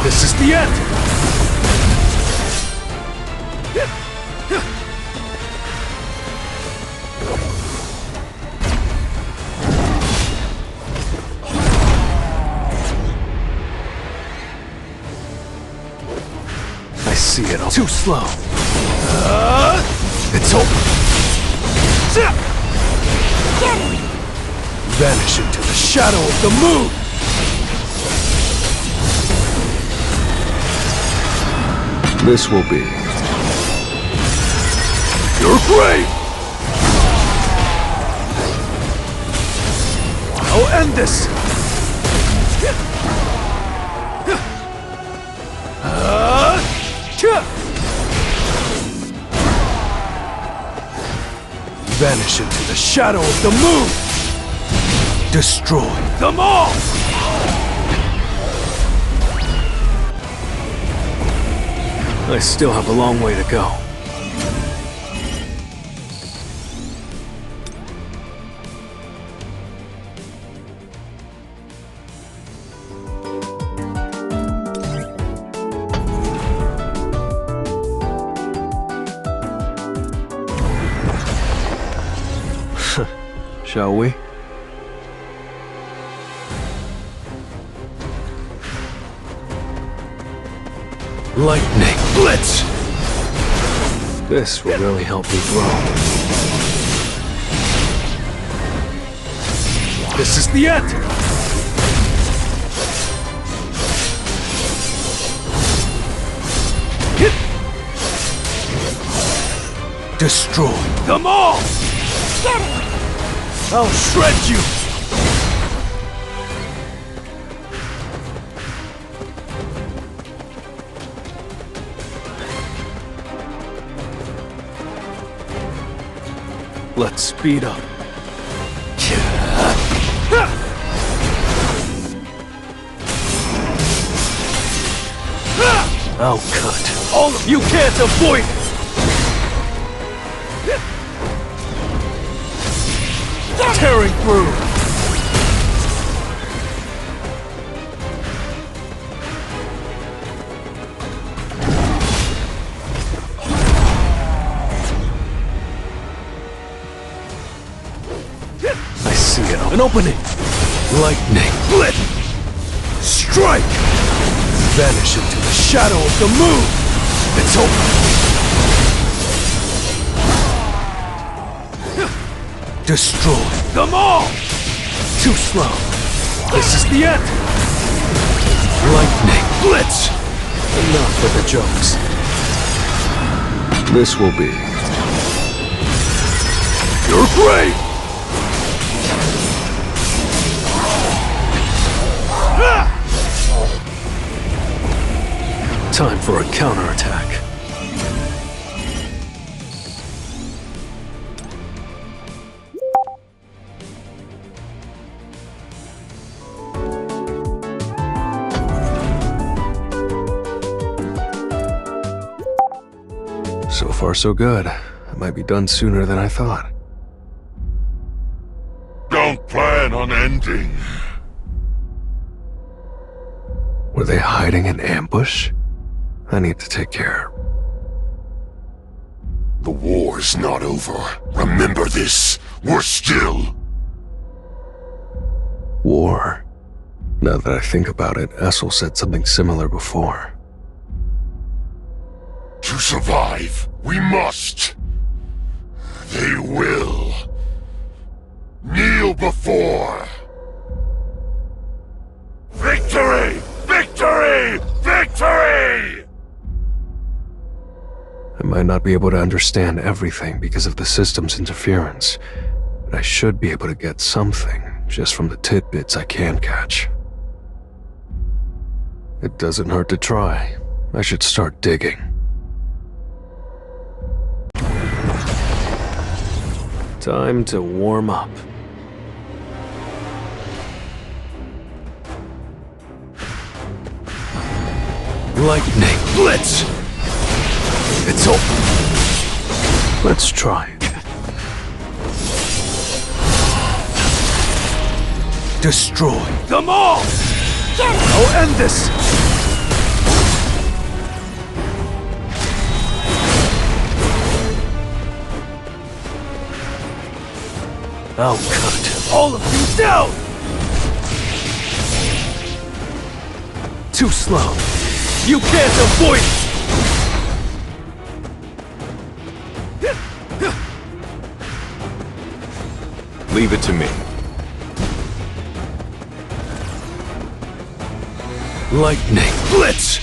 This is the end! I see it all. Too slow. It's over. Vanish into the shadow of the moon! This will be your grave! I'll end this! Vanish into the shadow of the moon! Destroy them all! I still have a long way to go. Shall we? Lightning Blitz! This will really help me grow. This is the end! Hit! Destroy them all! Get it! I'll shred you! Let's speed up. I'll cut. All of you can't avoid it! Tearing through! I see it. An opening! Lightning! Blitz! Strike! Vanish into the shadow of the moon! It's over! Destroy them all! Too slow. This is the end! Lightning Blitz! Enough with the jokes. This will be your grave! Time for a counterattack. So far, so good. I might be done sooner than I thought. Don't plan on ending. Were they hiding in ambush? I need to take care. The war's not over. Remember this. We're still... War? Now that I think about it, Essel said something similar before. To survive, we must. They will. Kneel before. Victory! Victory! Victory! I might not be able to understand everything because of the system's interference, but I should be able to get something just from the tidbits I can catch. It doesn't hurt to try. I should start digging. Time to warm up. Lightning Blitz! It's over. Let's try it. Destroy them all! I'll end this! I'll cut all of you down! Too slow. You can't avoid it! Leave it to me. Lightning Blitz!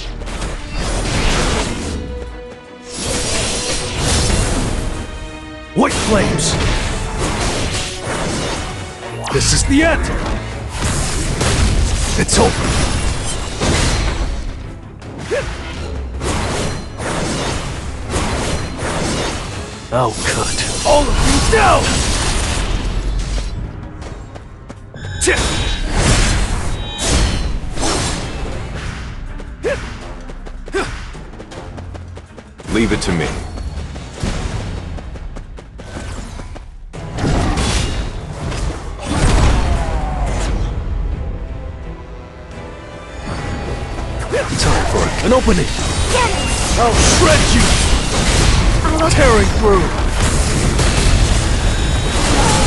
White flames! This is the end! It's over! I'll cut all of you down! Leave it to me. Time for an opening! Get it! I'll shred you! I will Tearing through!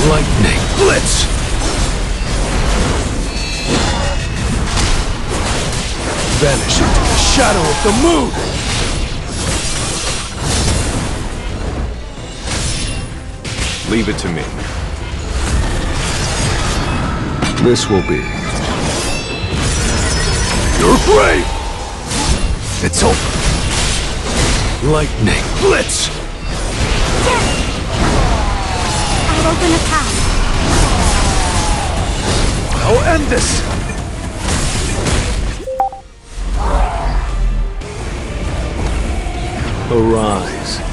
Lightning Blitz! Vanish into the shadow of the moon! Leave it to me. This will be. Your grave! It's over! Lightning Blitz! get it! I'll open a path. I'll end this! Arise.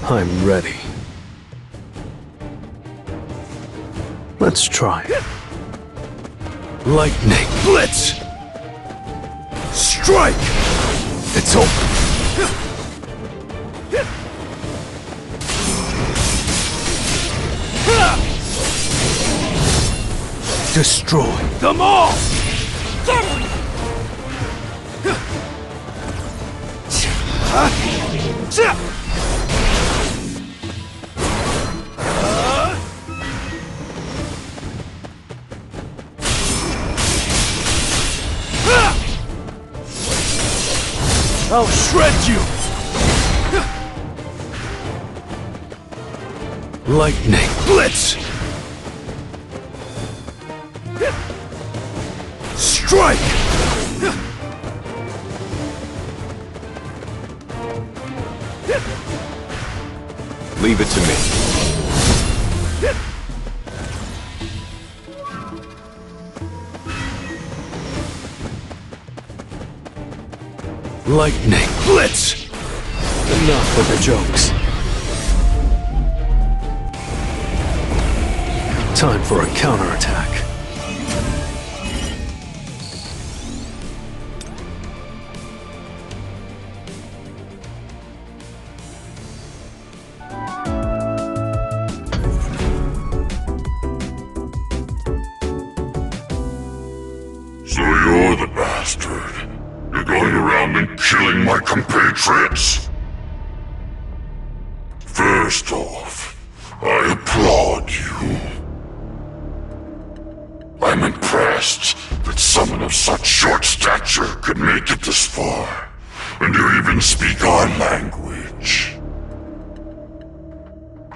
I'm ready. Let's try it. Lightning Blitz! Strike! It's over! Destroy them all! Get it! I'll shred you! Lightning Blitz! Strike! Leave it to me. Lightning Blitz! Enough with the jokes. Time for a counterattack. So you're the bastard. You're going around and killing my compatriots? First off, I applaud you. I'm impressed that someone of such short stature could make it this far, and you even speak our language.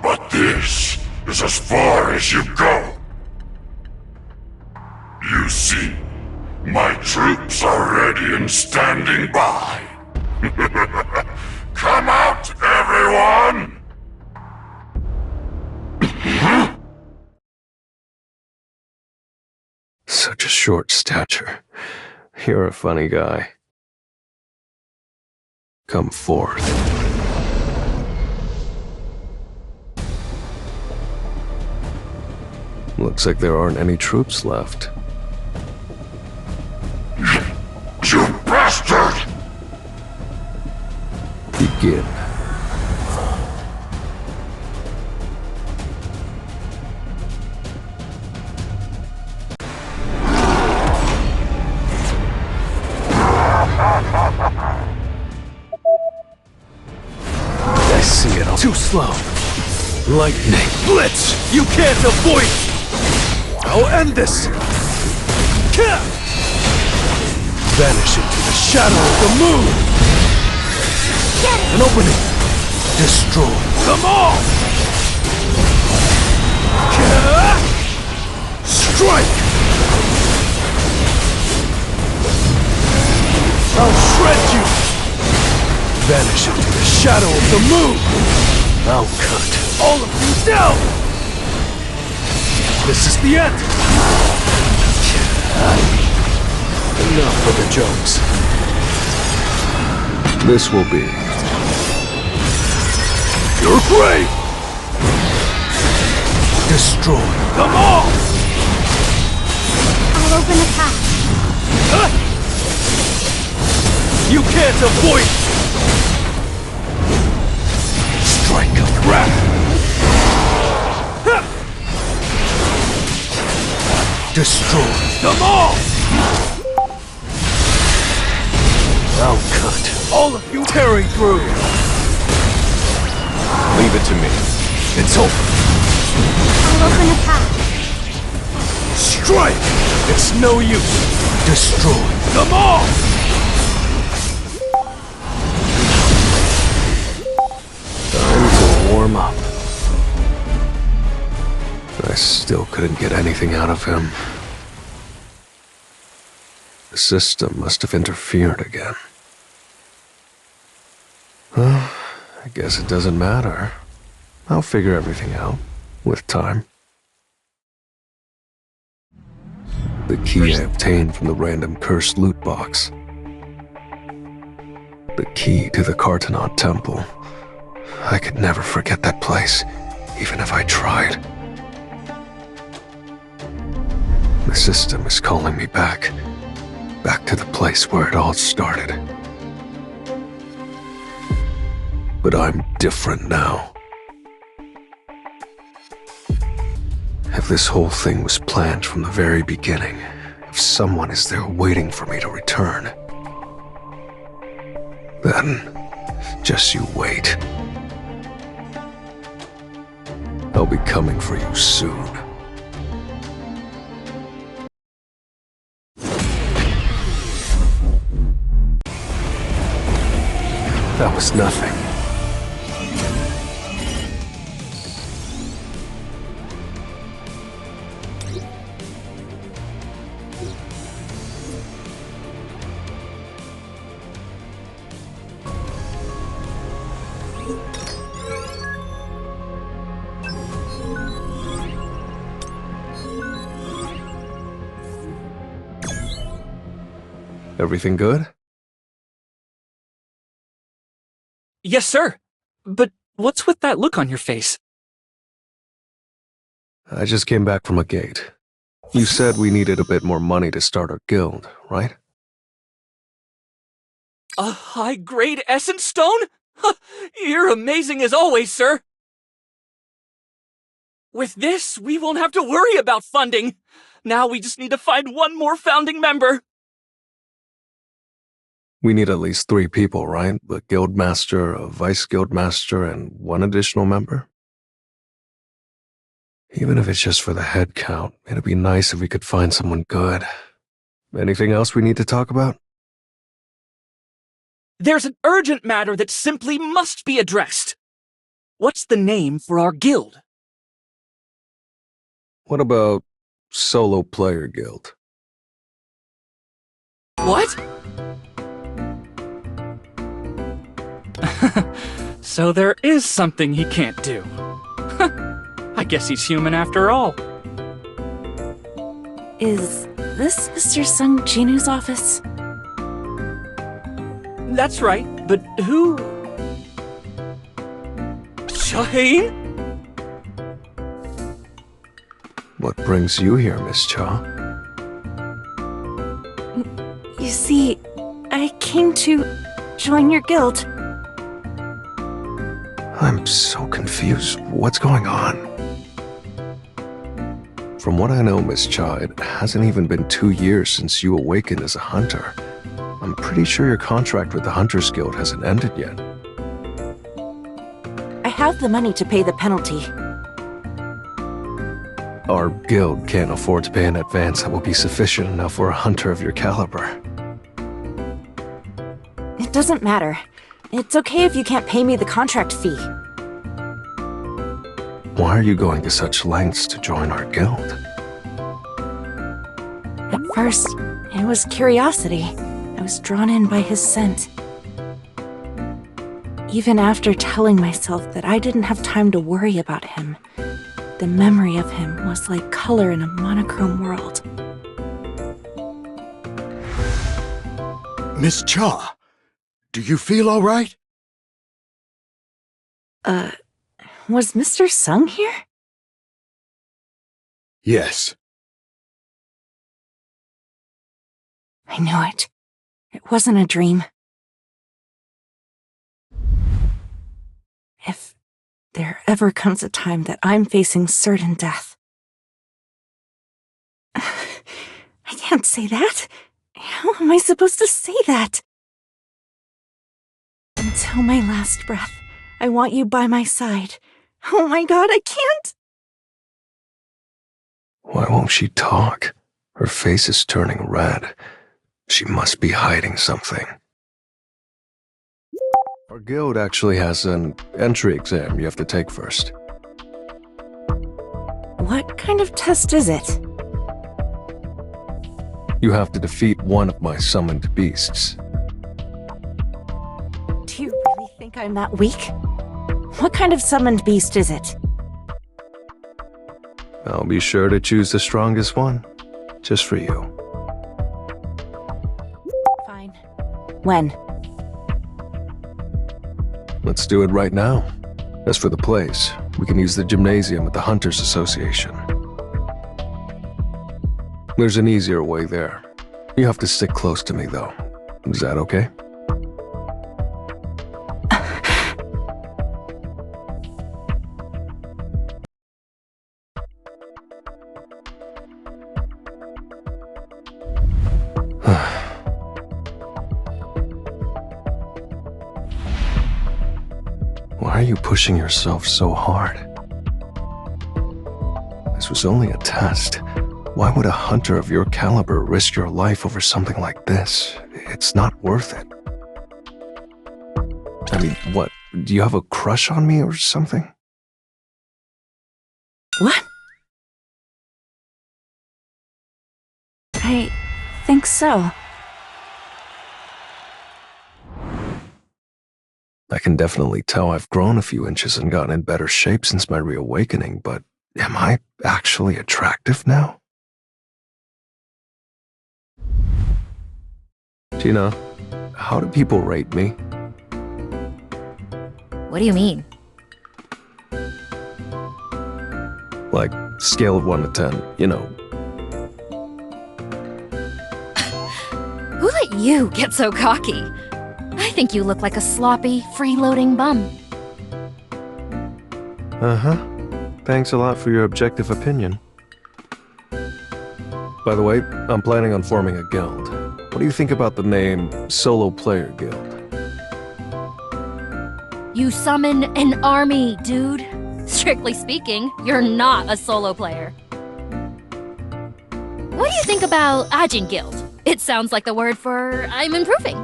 But this is as far as you go. You see, my troops are ready and standing by. Come out, everyone! Such a short stature. You're a funny guy. Come forth. Looks like there aren't any troops left. You bastard! Begin. slow. Lightning blitz! You can't avoid it! I'll end this! Ka! Vanish into the shadow of the moon! An opening! Destroy them all! Ka! Strike! I'll shred you! Vanish into the shadow of the moon! I'll cut all of you down! This is the end! Enough of the jokes. This will be. Your grave! Destroy them all! I'll open a path. Huh? You can't avoid it! Strike of wrath! Ha! Destroy them all! I'll cut all of you tearing through! Leave it to me. It's over! I'll open a path. Strike! It's no use! Destroy them all! Time to warm up. I still couldn't get anything out of him. The system must have interfered again. Well, I guess it doesn't matter. I'll figure everything out, with time. The key I obtained from the random cursed loot box. The key to the Cartonaut Temple. I could never forget that place, even if I tried. The system is calling me back. Back to the place where it all started. But I'm different now. If this whole thing was planned from the very beginning, if someone is there waiting for me to return, then just you wait. I'll be coming for you soon. That was nothing. Everything good? Yes, sir. But what's with that look on your face? I just came back from a gate. You said we needed a bit more money to start our guild, right? A high-grade essence stone? You're amazing as always, sir. With this, we won't have to worry about funding. Now we just need to find one more founding member. We need at least 3 people, right? A guild master, a vice guild master, and 1 additional member? Even if it's just for the head count, it'd be nice if we could find someone good. Anything else we need to talk about? There's an urgent matter that simply must be addressed. What's the name for our guild? What about Solo Player Guild? What? So there is something he can't do. I guess he's human after all. Is this Mr. Sung Jinu's office? That's right, but who? Shaheen? What brings you here, Miss Cha? You see, I came to join your guild. I'm so confused. What's going on? From what I know, Miss Cha, it hasn't even been 2 years since you awakened as a hunter. I'm pretty sure your contract with the Hunters Guild hasn't ended yet. I have the money to pay the penalty. Our guild can't afford to pay an advance that will be sufficient enough for a hunter of your caliber. It doesn't matter. It's okay if you can't pay me the contract fee. Why are you going to such lengths to join our guild? At first, it was curiosity. I was drawn in by his scent. Even after telling myself that I didn't have time to worry about him, the memory of him was like color in a monochrome world. Miss Cha, do you feel all right? Was Mr. Sung here? Yes. I knew it. It wasn't a dream. If there ever comes a time that I'm facing certain death... I can't say that. How am I supposed to say that? Until my last breath, I want you by my side. Oh my god, I can't! Why won't she talk? Her face is turning red. She must be hiding something. Our guild actually has an entry exam you have to take first. What kind of test is it? You have to defeat one of my summoned beasts. Do you really think I'm that weak? What kind of summoned beast is it? I'll be sure to choose the strongest one, just for you. Fine. When? Let's do it right now. As for the place, we can use the gymnasium at the Hunters Association. There's an easier way there. You have to stick close to me, though. Is that okay? Why are you pushing yourself so hard? This was only a test. Why would a hunter of your caliber risk your life over something like this? It's not worth it. I mean, what? Do you have a crush on me or something? What? I think so. I can definitely tell I've grown a few inches and gotten in better shape since my reawakening, but am I actually attractive now? Gina, how do people rate me? What do you mean? Like, scale of 1 to 10, you know. Who let you get so cocky? I think you look like a sloppy, freeloading bum. Uh-huh. Thanks a lot for your objective opinion. By the way, I'm planning on forming a guild. What do you think about the name Solo Player Guild? You summon an army, dude. Strictly speaking, you're not a solo player. What do you think about Ajin Guild? It sounds like the word for I'm improving.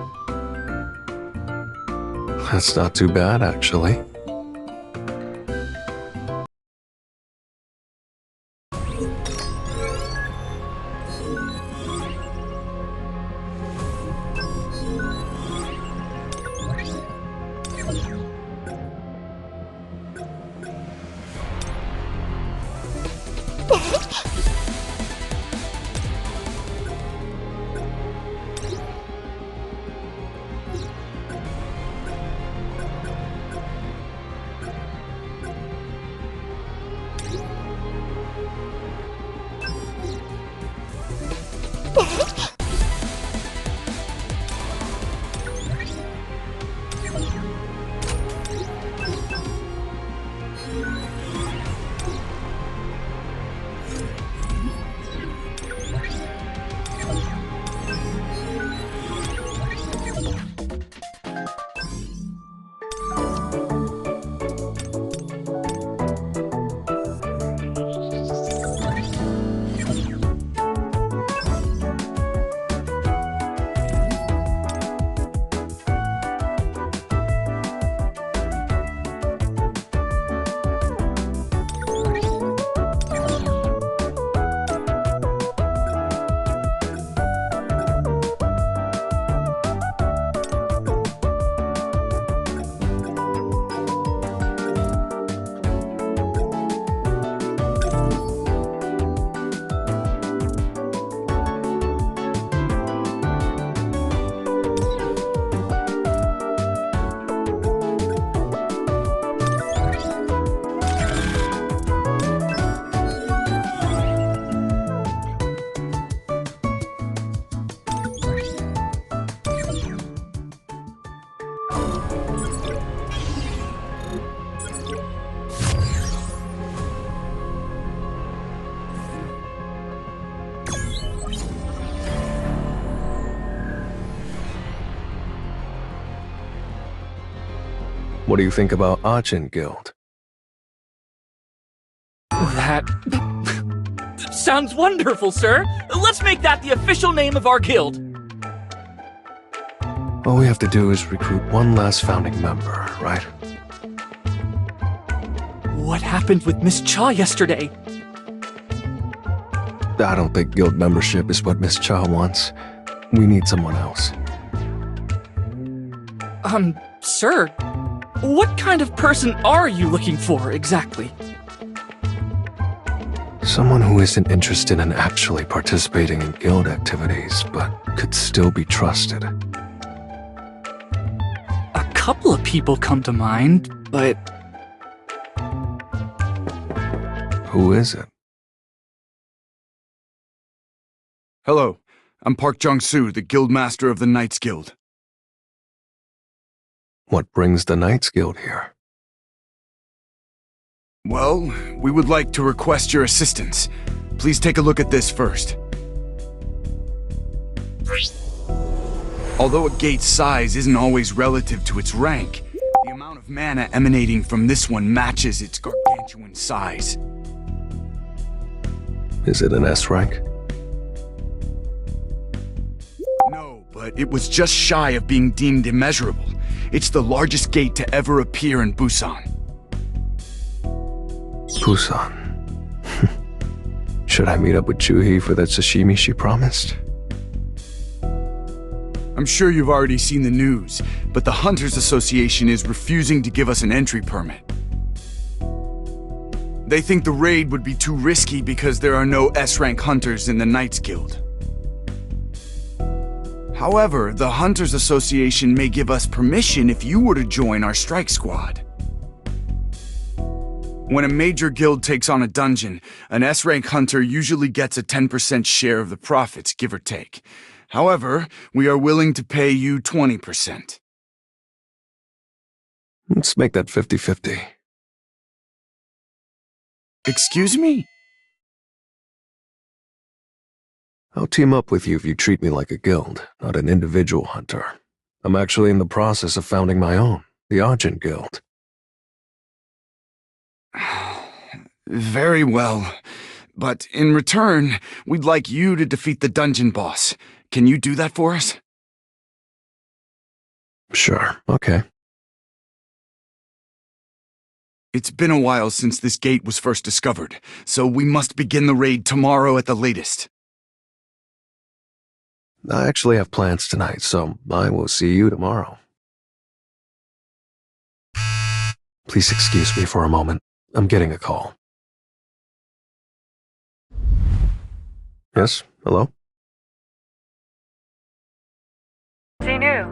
That's not too bad, actually. What do you think about Ajin Guild? That sounds wonderful, sir. Let's make that the official name of our guild. All we have to do is recruit one last founding member, right? What happened with Miss Cha yesterday? I don't think guild membership is what Miss Cha wants. We need someone else. Sir, what kind of person are you looking for exactly? Someone who isn't interested in actually participating in guild activities, but could still be trusted. A couple of people come to mind, but Who is it? Hello, I'm Park Jong-soo, the Guildmaster of the Knights Guild. What brings the Knights Guild here? Well, we would like to request your assistance. Please take a look at this first. Although a gate's size isn't always relative to its rank, the amount of mana emanating from this one matches its gargantuan size. Is it an S rank? No, but it was just shy of being deemed immeasurable. It's the largest gate to ever appear in Busan. Busan. Should I meet up with Juhi for that sashimi she promised? I'm sure you've already seen the news, but the Hunters Association is refusing to give us an entry permit. They think the raid would be too risky because there are no S-rank hunters in the Knights Guild. However, the Hunters Association may give us permission if you were to join our strike squad. When a major guild takes on a dungeon, an S-rank hunter usually gets a 10% share of the profits, give or take. However, we are willing to pay you 20%. Let's make that 50-50. Excuse me? I'll team up with you if you treat me like a guild, not an individual hunter. I'm actually in the process of founding my own, the Ajin Guild. Very well. But in return, we'd like you to defeat the dungeon boss. Can you do that for us? Sure, okay. It's been a while since this gate was first discovered, so we must begin the raid tomorrow at the latest. I actually have plans tonight, so I will see you tomorrow. Please excuse me for a moment. I'm getting a call. Yes, hello? Xinu.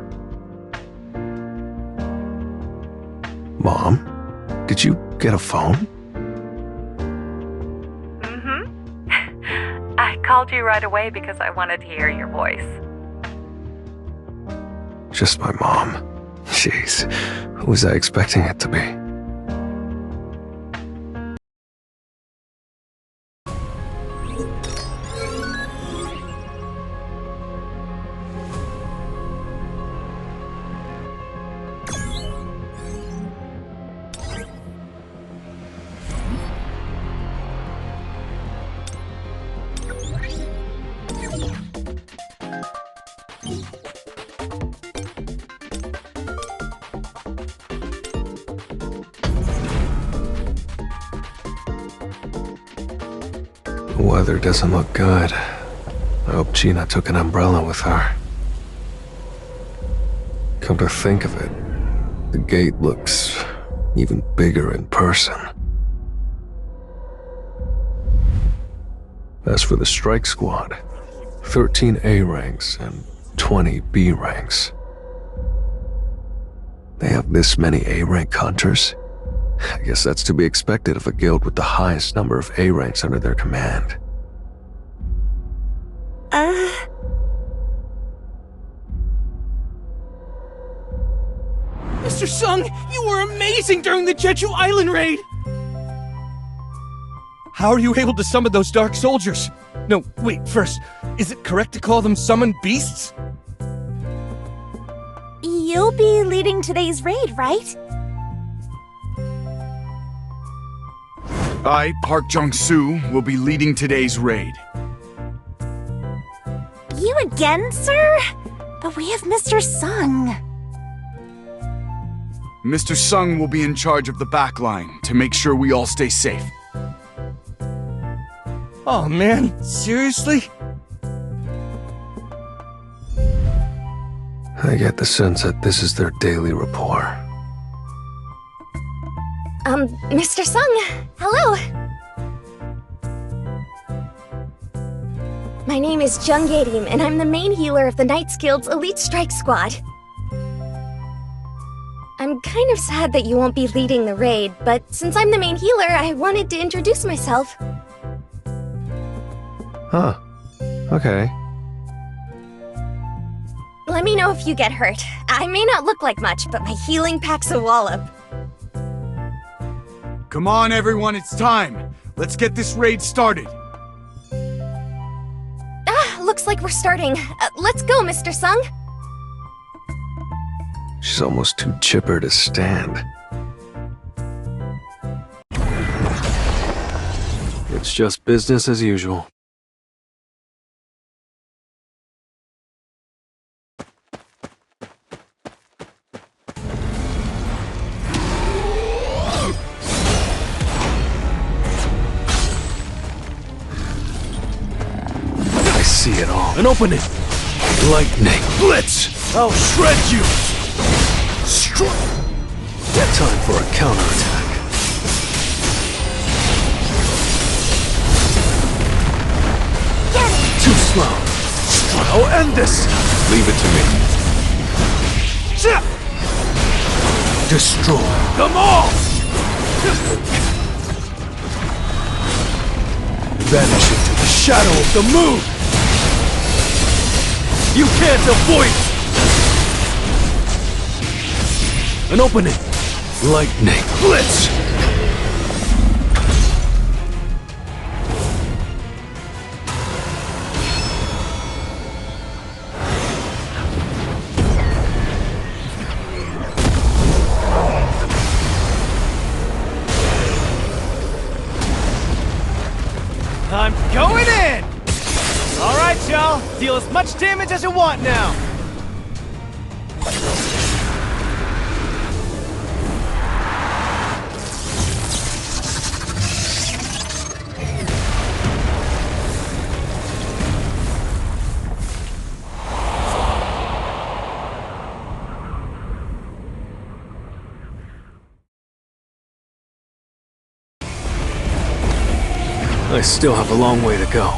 Mom? Did you get a phone? Mm-hmm. I called you right away because I wanted to hear your voice. Just my mom. Jeez, who was I expecting it to be? The weather doesn't look good. I hope Gina took an umbrella with her. Come to think of it, the gate looks even bigger in person. As for the strike squad, 13 A ranks and 20 B ranks. They have this many A rank hunters? I guess that's to be expected of a guild with the highest number of A ranks under their command. Mr. Sung, you were amazing during the Jeju Island raid! How are you able to summon those dark soldiers? No, wait, first, is it correct to call them summoned beasts? You'll be leading today's raid, right? I, Park Jong-soo, will be leading today's raid. You again, sir? But we have Mr. Sung. Mr. Sung will be in charge of the back line to make sure we all stay safe. Oh man, seriously? I get the sense that this is their daily rapport. Mr. Sung, hello. My name is Jung Gaerim, and I'm the main healer of the Knights Guild's Elite Strike Squad. I'm kind of sad that you won't be leading the raid, but since I'm the main healer, I wanted to introduce myself. Huh. Okay. Let me know if you get hurt. I may not look like much, but my healing packs a wallop. Come on, everyone, it's time. Let's get this raid started. Looks like we're starting. Let's go, Mr. Sung. She's almost too chipper to stand. It's just business as usual. I see it all. An opening! Lightning! Blitz! I'll shred you! Time for a counterattack. Too slow! I'll end this! Leave it to me. Destroy them all! Vanish into the shadow of the moon! You can't avoid it! An opening! Lightning! Blitz! I'm going in! Alright, y'all. Deal as much damage as you want now. I still have a long way to go.